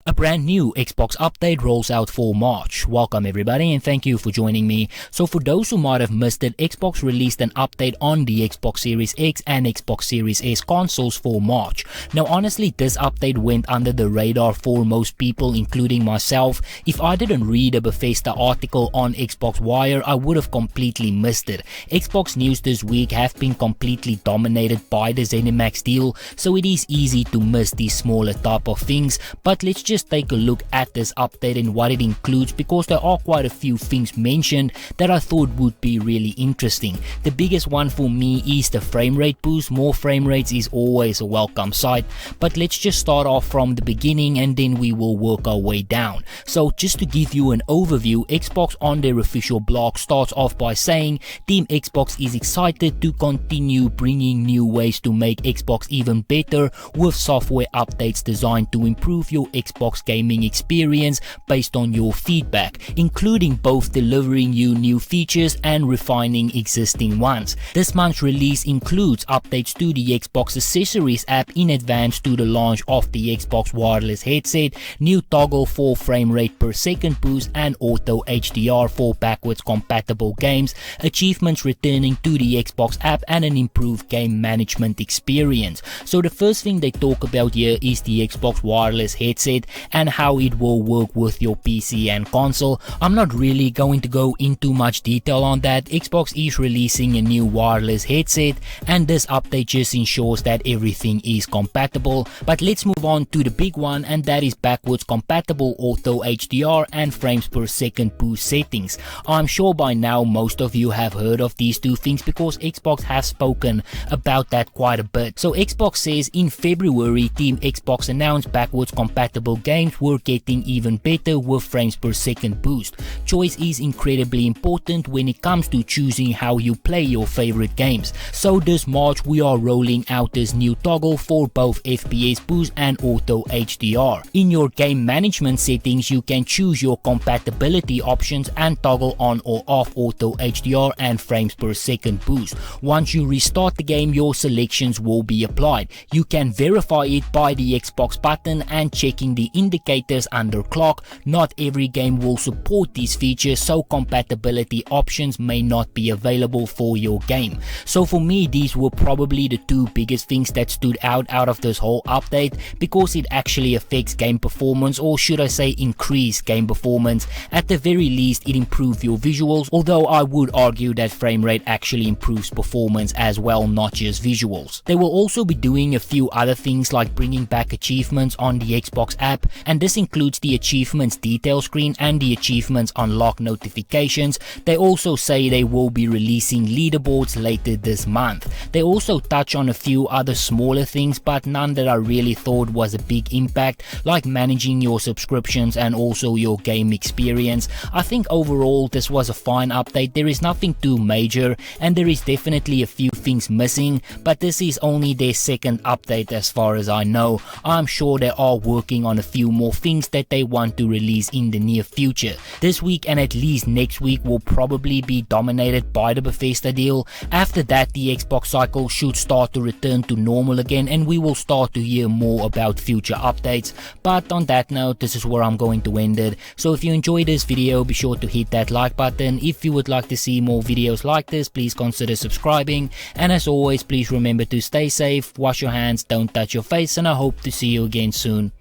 A brand new Xbox update rolls out for March. Welcome everybody and thank you for joining me. So for those who might have missed it, Xbox released an update on the Xbox Series X and Xbox Series S consoles for March. Now honestly, this update went under the radar for most people, including myself. If I didn't read a Bethesda article on Xbox Wire, I would have completely missed it. Xbox news this week have been completely dominated by the Zenimax deal, so it is easy to miss these smaller type of things, but let's just take a look at this update and what it includes, because there are quite a few things mentioned that I thought would be really interesting. The biggest one for me is the frame rate boost. More frame rates is always a welcome sight, but let's just start off from the beginning and then we will work our way down. So just to give you an overview, Xbox on their official blog starts off by saying Team Xbox is excited to continue bringing new ways to make Xbox even better with software updates designed to improve your Xbox gaming experience based on your feedback, including both delivering you new features and refining existing ones. This month's release includes updates to the Xbox Accessories app in advance to the launch of the Xbox wireless headset, new toggle for frame rate per second boost and auto HDR for backwards compatible games, achievements returning to the Xbox app, and an improved game management experience. So the first thing they talk about here is the Xbox wireless headset and how it will work with your PC and console. I'm not really going to go into much detail on that. Xbox is releasing a new wireless headset and this update just ensures that everything is compatible. But let's move on to the big one, and that is backwards compatible auto HDR and frames per second boost settings. I'm sure by now most of you have heard of these two things because Xbox has spoken about that quite a bit. So Xbox says in February, Team Xbox announced backwards compatible games were getting even better with frames per second boost. Choice is incredibly important when it comes to choosing how you play your favorite games. So this March we are rolling out this new toggle for both FPS boost and auto HDR. In your game management settings, you can choose your compatibility options and toggle on or off auto HDR and frames per second boost. Once you restart the game, your selections will be applied. You can verify it by the Xbox button and checking the indicators under clock. Not every game will support these features, so compatibility options may not be available for your game. So for me, these were probably the two biggest things that stood out of this whole update, because it actually affects game performance, or should I say increase game performance. At the very least it improves your visuals, although I would argue that frame rate actually improves performance as well, not just visuals. They will also be doing a few other things like bringing back achievements on the Xbox app, and this includes the achievements detail screen and the achievements unlock notifications. They also say they will be releasing leaderboards later this month. They also touch on a few other smaller things, but none that I really thought was a big impact, like managing your subscriptions and also your game experience. I think overall this was a fine update. There is nothing too major and there is definitely a few things missing, but this is only their second update as far as I know. I'm sure they are working on a few more things that they want to release in the near future. This week and at least next week will probably be dominated by the Bethesda deal. After that, the Xbox cycle should start to return to normal again and we will start to hear more about future updates. But on that note, this is where I'm going to end it. So if you enjoyed this video, be sure to hit that like button. If you would like to see more videos like this, please consider subscribing. And as always, please remember to stay safe, wash your hands, don't touch your face, and I hope to see you again soon.